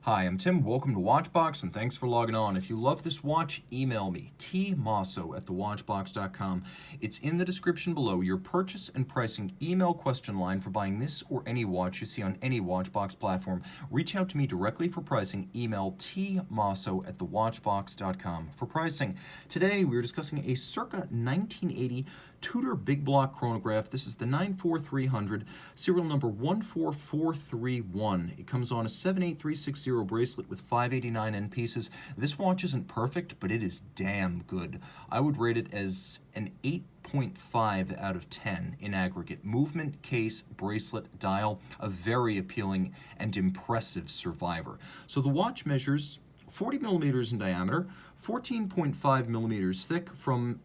Hi, I'm Tim. Welcome to Watchbox, and thanks for logging on. If you love this watch, email me, tmosso@thewatchbox.com. It's in the description below, your purchase and pricing email question line for buying this or any watch you see on any Watchbox platform. Reach out to me directly for pricing. Email tmosso@thewatchbox.com for pricing. Today, we're discussing a circa 1980 Tudor Big Block Chronograph. This is the 94300, serial number 14431. It comes on a 78360 bracelet with 589 end pieces. This watch isn't perfect, but it is damn good. I would rate it as an 8.5 out of 10 in aggregate. Movement, case, bracelet, dial, a very appealing and impressive survivor. So the watch measures 40 millimeters in diameter, 14.5 millimeters thick from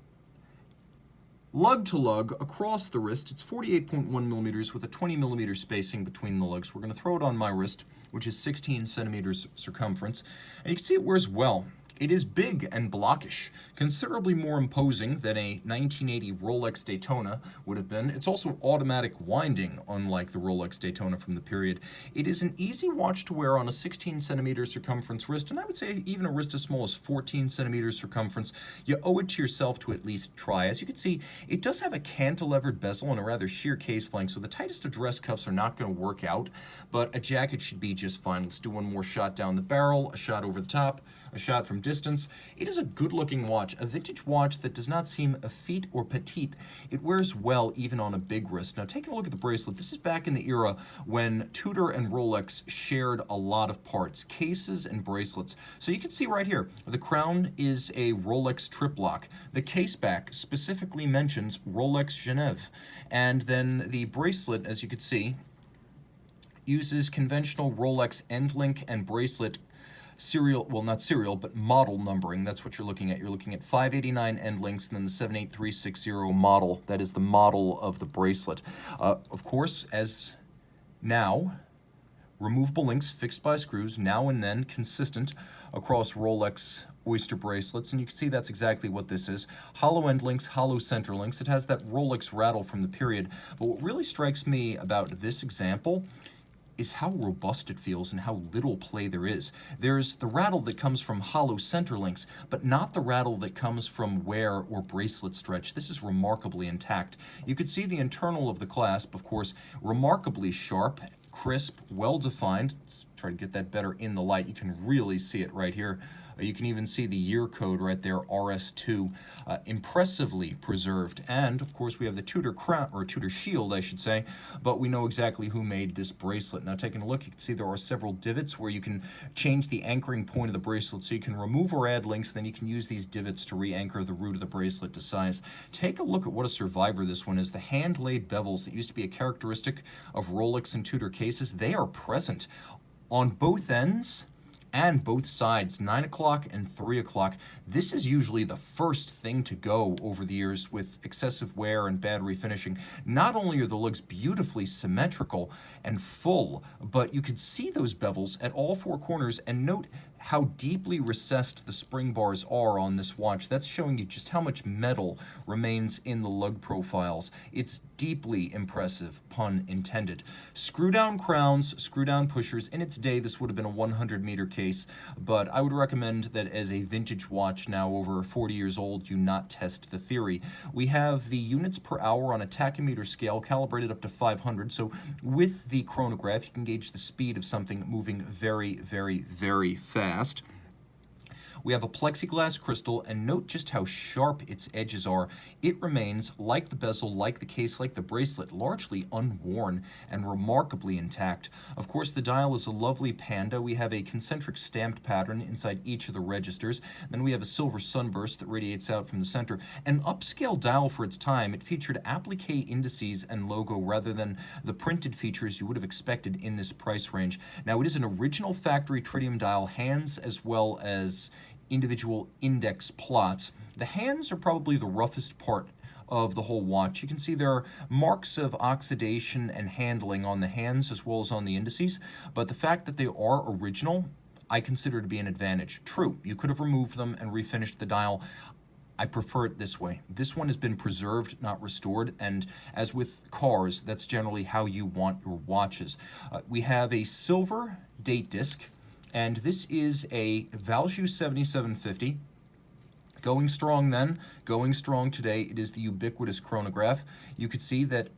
lug to lug across the wrist. It's 48.1 millimeters with a 20 millimeter spacing between the lugs. We're going to throw it on my wrist, which is 16 centimeters circumference. And you can see it wears well. It is big and blockish, considerably more imposing than a 1980 Rolex Daytona would have been. It's also automatic winding, unlike the Rolex Daytona from the period. It is an easy watch to wear on a 16 centimeter circumference wrist, and I would say even a wrist as small as 14 centimeters circumference. You owe it to yourself to at least try. As you can see, it does have a cantilevered bezel and a rather sheer case flank, so the tightest of dress cuffs are not going to work out, but a jacket should be just fine. Let's do one more shot down the barrel, a shot over the top, a shot from distance. It is a good-looking watch, a vintage watch that does not seem effete or petite. It wears well even on a big wrist. Now, taking a look at the bracelet, this is back in the era when Tudor and Rolex shared a lot of parts, cases and bracelets. So you can see right here, the crown is a Rolex trip lock. The case back specifically mentions Rolex Genève. And then the bracelet, as you can see, uses conventional Rolex end link and bracelet serial, well, not serial, but model numbering. That's what you're looking at. You're looking at 589 end links and then the 78360 model. That is the model of the bracelet. Of course, as now, removable links fixed by screws, now and then consistent across Rolex Oyster bracelets, and you can see that's exactly what this is. Hollow end links, hollow center links. It has that Rolex rattle from the period. But what really strikes me about this example is how robust it feels and how little play there is. There's the rattle that comes from hollow center links, but not the rattle that comes from wear or bracelet stretch. This is remarkably intact. You could see the internal of the clasp, of course, remarkably sharp, crisp, well-defined. Let's try to get that better in the light. You can really see it right here. You can even see the year code right there, RS2, impressively preserved. And of course we have the Tudor crown, or Tudor shield, I should say, but we know exactly who made this bracelet. Now taking a look, you can see there are several divots where you can change the anchoring point of the bracelet, so you can remove or add links, then you can use these divots to re-anchor the root of the bracelet to size. Take a look at what a survivor this one is. The hand-laid bevels that used to be a characteristic of Rolex and Tudor cases, they are present on both ends and both sides, 9 o'clock and 3 o'clock. This is usually the first thing to go over the years with excessive wear and bad refinishing. Not only are the lugs beautifully symmetrical and full, but you could see those bevels at all four corners, and note how deeply recessed the spring bars are on this watch. That's showing you just how much metal remains in the lug profiles. It's deeply impressive, pun intended. Screw down crowns, screw down pushers. In its day, this would have been a 100-meter case, but I would recommend that as a vintage watch now over 40 years old, you not test the theory. We have the units per hour on a tachymeter scale calibrated up to 500, so with the chronograph, you can gauge the speed of something moving very, very, very fast. We have a plexiglass crystal, and note just how sharp its edges are. It remains, like the bezel, like the case, like the bracelet, largely unworn and remarkably intact. Of course, the dial is a lovely panda. We have a concentric stamped pattern inside each of the registers. Then we have a silver sunburst that radiates out from the center. An upscale dial for its time. It featured applique indices and logo rather than the printed features you would have expected in this price range. Now, it is an original factory tritium dial, hands as well as individual index plots. The hands are probably the roughest part of the whole watch. You can see there are marks of oxidation and handling on the hands as well as on the indices, but the fact that they are original, I consider to be an advantage. True, you could have removed them and refinished the dial. I prefer it this way. This one has been preserved, not restored, and as with cars, that's generally how you want your watches. We have a silver date disc And this is a Valjoux 7750. Going strong then, going strong today. It is the ubiquitous chronograph. You could see that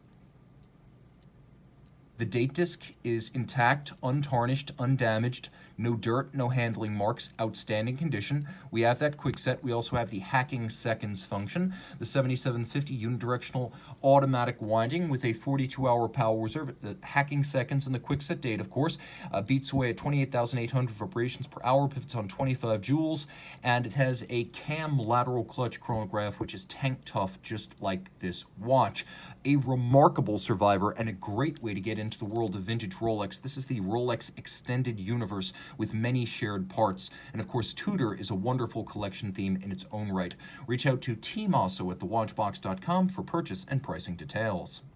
the date disc is intact, untarnished, undamaged, no dirt, no handling marks, outstanding condition. We have that quick set. We also have the hacking seconds function, the 7750 unidirectional automatic winding with a 42-hour power reserve. The hacking seconds and the quick set date, of course, beats away at 28,800 vibrations per hour, pivots on 25 joules, and it has a cam lateral clutch chronograph, which is tank tough, just like this watch. A remarkable survivor and a great way to get into the world of vintage Rolex. This is the Rolex Extended Universe with many shared parts. And of course, Tudor is a wonderful collection theme in its own right. Reach out to Team Mosso at thewatchbox.com for purchase and pricing details.